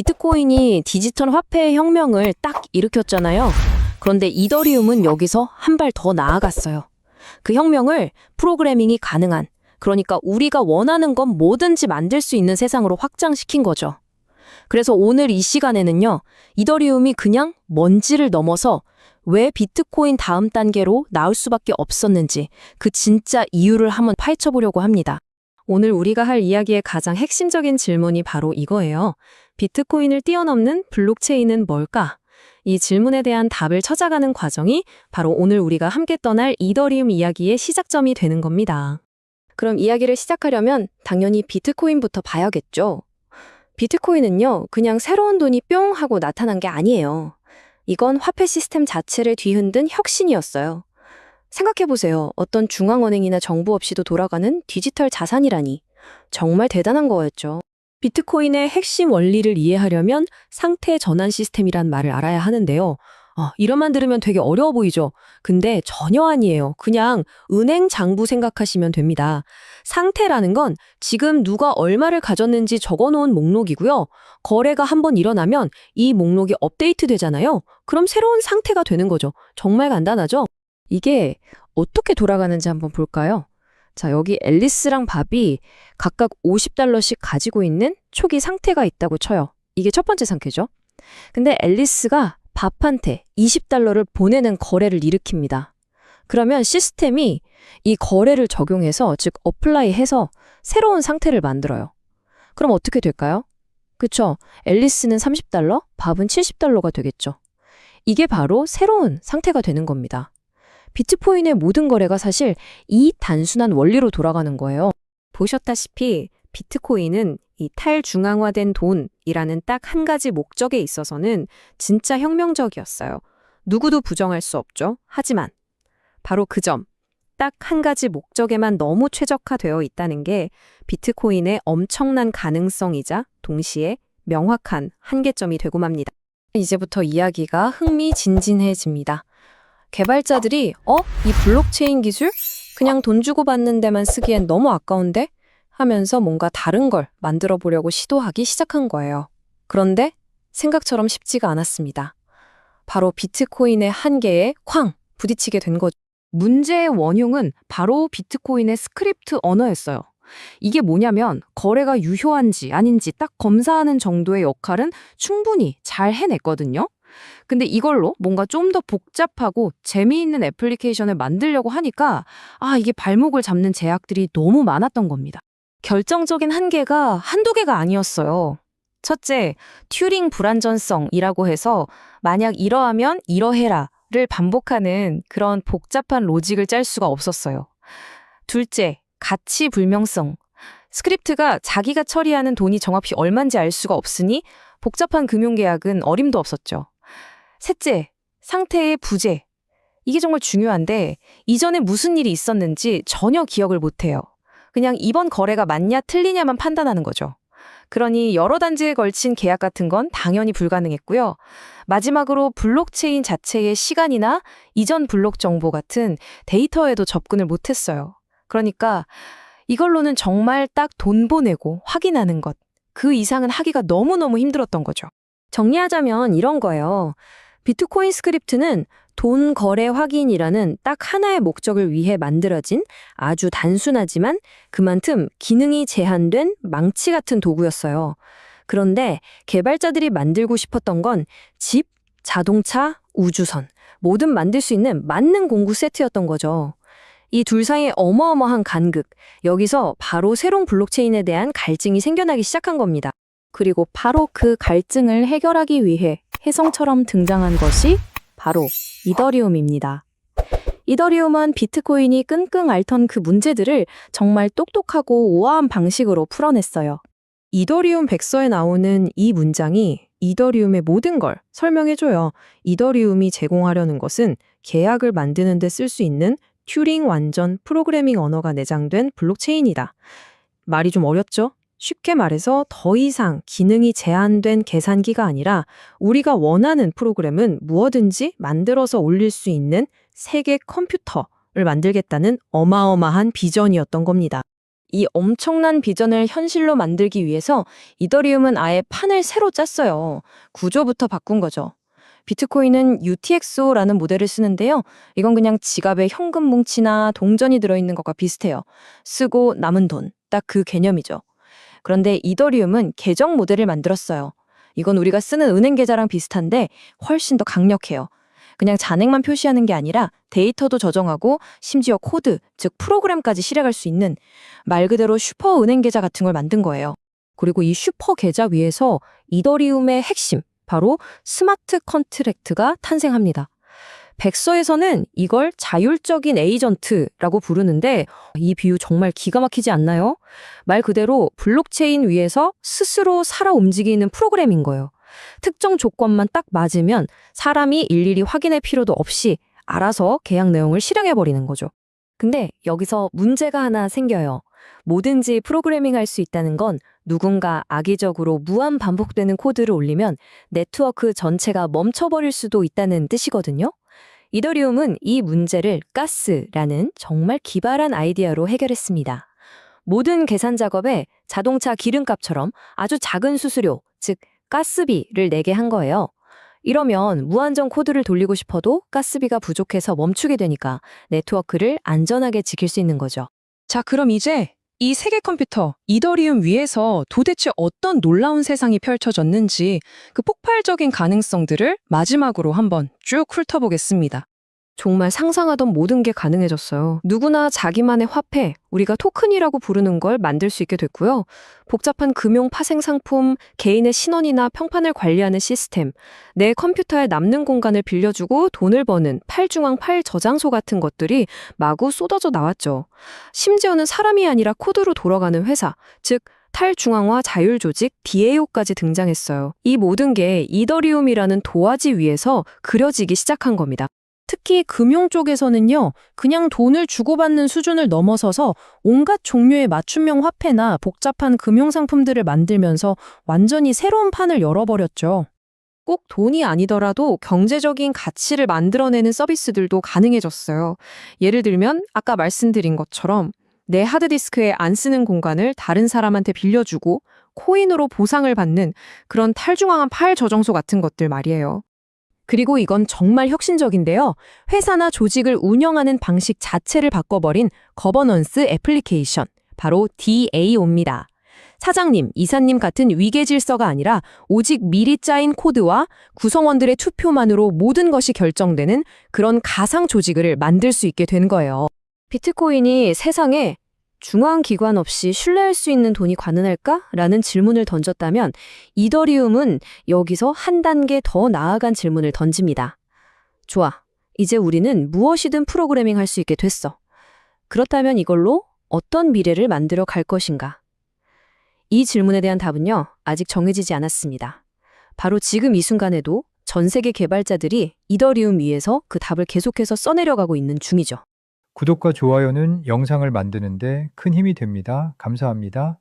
비트코인이 디지털 화폐의 혁명을 딱 일으켰잖아요. 그런데 이더리움은 여기서 한 발 더 나아갔어요. 그 혁명을 프로그래밍이 가능한, 그러니까 우리가 원하는 건 뭐든지 만들 수 있는 세상으로 확장시킨 거죠. 그래서 오늘 이 시간에는요, 이더리움이 그냥 먼지를 넘어서 왜 비트코인 다음 단계로 나올 수밖에 없었는지 그 진짜 이유를 한번 파헤쳐보려고 합니다. 오늘 우리가 할 이야기의 가장 핵심적인 질문이 바로 이거예요. 비트코인을 뛰어넘는 블록체인은 뭘까? 이 질문에 대한 답을 찾아가는 과정이 바로 오늘 우리가 함께 떠날 이더리움 이야기의 시작점이 되는 겁니다. 그럼 이야기를 시작하려면 당연히 비트코인부터 봐야겠죠. 비트코인은요, 그냥 새로운 돈이 뿅 하고 나타난 게 아니에요. 이건 화폐 시스템 자체를 뒤흔든 혁신이었어요. 생각해보세요. 어떤 중앙은행이나 정부 없이도 돌아가는 디지털 자산이라니. 정말 대단한 거였죠. 비트코인의 핵심 원리를 이해하려면 상태 전환 시스템이란 말을 알아야 하는데요. 이름만 들으면 되게 어려워 보이죠? 근데 전혀 아니에요. 그냥 은행 장부 생각하시면 됩니다. 상태라는 건 지금 누가 얼마를 가졌는지 적어놓은 목록이고요. 거래가 한번 일어나면 이 목록이 업데이트 되잖아요. 그럼 새로운 상태가 되는 거죠. 정말 간단하죠? 이게 어떻게 돌아가는지 한번 볼까요? 자, 여기 앨리스랑 밥이 각각 $50씩 가지고 있는 초기 상태가 있다고 쳐요. 이게 첫 번째 상태죠. 근데 앨리스가 밥한테 $20를 보내는 거래를 일으킵니다. 그러면 시스템이 이 거래를 적용해서, 즉 어플라이해서 새로운 상태를 만들어요. 그럼 어떻게 될까요? 그쵸? 앨리스는 $30, 밥은 $70가 되겠죠. 이게 바로 새로운 상태가 되는 겁니다. 비트코인의 모든 거래가 사실 이 단순한 원리로 돌아가는 거예요. 보셨다시피 비트코인은 이 탈중앙화된 돈이라는 딱 한 가지 목적에 있어서는 진짜 혁명적이었어요. 누구도 부정할 수 없죠. 하지만 바로 그 점, 딱 한 가지 목적에만 너무 최적화되어 있다는 게 비트코인의 엄청난 가능성이자 동시에 명확한 한계점이 되고 맙니다. 이제부터 이야기가 흥미진진해집니다. 개발자들이 이 블록체인 기술? 그냥 돈 주고 받는 데만 쓰기엔 너무 아까운데? 하면서 뭔가 다른 걸 만들어 보려고 시도하기 시작한 거예요. 그런데 생각처럼 쉽지가 않았습니다. 바로 비트코인의 한계에 쾅 부딪히게 된 거죠. 문제의 원흉은 바로 비트코인의 스크립트 언어였어요. 이게 뭐냐면 거래가 유효한지 아닌지 딱 검사하는 정도의 역할은 충분히 잘 해냈거든요. 근데 이걸로 뭔가 좀 더 복잡하고 재미있는 애플리케이션을 만들려고 하니까 이게 발목을 잡는 제약들이 너무 많았던 겁니다. 결정적인 한계가 한두 개가 아니었어요. 첫째, 튜링 불완전성이라고 해서 만약 이러하면 이러해라를 반복하는 그런 복잡한 로직을 짤 수가 없었어요. 둘째, 가치 불명성. 스크립트가 자기가 처리하는 돈이 정확히 얼마인지 알 수가 없으니 복잡한 금융계약은 어림도 없었죠. 셋째, 상태의 부재. 이게 정말 중요한데 이전에 무슨 일이 있었는지 전혀 기억을 못해요. 그냥 이번 거래가 맞냐 틀리냐만 판단하는 거죠. 그러니 여러 단지에 걸친 계약 같은 건 당연히 불가능했고요. 마지막으로 블록체인 자체의 시간이나 이전 블록 정보 같은 데이터에도 접근을 못했어요. 그러니까 이걸로는 정말 딱 돈 보내고 확인하는 것, 그 이상은 하기가 너무너무 힘들었던 거죠. 정리하자면 이런 거예요. 비트코인 스크립트는 돈 거래 확인이라는 딱 하나의 목적을 위해 만들어진 아주 단순하지만 그만큼 기능이 제한된 망치 같은 도구였어요. 그런데 개발자들이 만들고 싶었던 건 집, 자동차, 우주선, 뭐든 만들 수 있는 만능 공구 세트였던 거죠. 이 둘 사이의 어마어마한 간극, 여기서 바로 새로운 블록체인에 대한 갈증이 생겨나기 시작한 겁니다. 그리고 바로 그 갈증을 해결하기 위해 혜성처럼 등장한 것이 바로 이더리움입니다. 이더리움은 비트코인이 끙끙 앓던 그 문제들을 정말 똑똑하고 우아한 방식으로 풀어냈어요. 이더리움 백서에 나오는 이 문장이 이더리움의 모든 걸 설명해줘요. 이더리움이 제공하려는 것은 계약을 만드는 데 쓸 수 있는 튜링 완전 프로그래밍 언어가 내장된 블록체인이다. 말이 좀 어렵죠? 쉽게 말해서 더 이상 기능이 제한된 계산기가 아니라 우리가 원하는 프로그램은 무엇든지 만들어서 올릴 수 있는 세계 컴퓨터를 만들겠다는 어마어마한 비전이었던 겁니다. 이 엄청난 비전을 현실로 만들기 위해서 이더리움은 아예 판을 새로 짰어요. 구조부터 바꾼 거죠. 비트코인은 UTXO라는 모델을 쓰는데요. 이건 그냥 지갑에 현금 뭉치나 동전이 들어있는 것과 비슷해요. 쓰고 남은 돈, 딱 그 개념이죠. 그런데 이더리움은 계정 모델을 만들었어요. 이건 우리가 쓰는 은행 계좌랑 비슷한데 훨씬 더 강력해요. 그냥 잔액만 표시하는 게 아니라 데이터도 저장하고 심지어 코드, 즉 프로그램까지 실행할 수 있는 말 그대로 슈퍼 은행 계좌 같은 걸 만든 거예요. 그리고 이 슈퍼 계좌 위에서 이더리움의 핵심, 바로 스마트 컨트랙트가 탄생합니다. 백서에서는 이걸 자율적인 에이전트라고 부르는데 이 비유 정말 기가 막히지 않나요? 말 그대로 블록체인 위에서 스스로 살아 움직이는 프로그램인 거예요. 특정 조건만 딱 맞으면 사람이 일일이 확인할 필요도 없이 알아서 계약 내용을 실행해버리는 거죠. 근데 여기서 문제가 하나 생겨요. 뭐든지 프로그래밍할 수 있다는 건 누군가 악의적으로 무한 반복되는 코드를 올리면 네트워크 전체가 멈춰버릴 수도 있다는 뜻이거든요. 이더리움은 이 문제를 가스라는 정말 기발한 아이디어로 해결했습니다. 모든 계산 작업에 자동차 기름값처럼 아주 작은 수수료, 즉 가스비를 내게 한 거예요. 이러면 무한정 코드를 돌리고 싶어도 가스비가 부족해서 멈추게 되니까 네트워크를 안전하게 지킬 수 있는 거죠. 자, 그럼 이제 이 세계 컴퓨터 이더리움 위에서 도대체 어떤 놀라운 세상이 펼쳐졌는지 그 폭발적인 가능성들을 마지막으로 한번 쭉 훑어보겠습니다. 정말 상상하던 모든 게 가능해졌어요. 누구나 자기만의 화폐, 우리가 토큰이라고 부르는 걸 만들 수 있게 됐고요. 복잡한 금융 파생 상품, 개인의 신원이나 평판을 관리하는 시스템, 내 컴퓨터에 남는 공간을 빌려주고 돈을 버는 팔중앙 파일 저장소 같은 것들이 마구 쏟아져 나왔죠. 심지어는 사람이 아니라 코드로 돌아가는 회사, 즉 탈중앙화 자율조직 DAO까지 등장했어요. 이 모든 게 이더리움이라는 도화지 위에서 그려지기 시작한 겁니다. 특히 금융 쪽에서는요, 그냥 돈을 주고받는 수준을 넘어서서 온갖 종류의 맞춤형 화폐나 복잡한 금융 상품들을 만들면서 완전히 새로운 판을 열어버렸죠. 꼭 돈이 아니더라도 경제적인 가치를 만들어내는 서비스들도 가능해졌어요. 예를 들면 아까 말씀드린 것처럼 내 하드디스크에 안 쓰는 공간을 다른 사람한테 빌려주고 코인으로 보상을 받는 그런 탈중앙한 파일 저장소 같은 것들 말이에요. 그리고 이건 정말 혁신적인데요. 회사나 조직을 운영하는 방식 자체를 바꿔버린 거버넌스 애플리케이션, 바로 DAO입니다. 사장님, 이사님 같은 위계 질서가 아니라 오직 미리 짜인 코드와 구성원들의 투표만으로 모든 것이 결정되는 그런 가상 조직을 만들 수 있게 된 거예요. 비트코인이 세상에 중앙 기관 없이 신뢰할 수 있는 돈이 가능할까? 라는 질문을 던졌다면 이더리움은 여기서 한 단계 더 나아간 질문을 던집니다. 좋아, 이제 우리는 무엇이든 프로그래밍 할 수 있게 됐어. 그렇다면 이걸로 어떤 미래를 만들어 갈 것인가? 이 질문에 대한 답은요, 아직 정해지지 않았습니다. 바로 지금 이 순간에도 전 세계 개발자들이 이더리움 위에서 그 답을 계속해서 써내려가고 있는 중이죠. 구독과 좋아요는 영상을 만드는데 큰 힘이 됩니다. 감사합니다.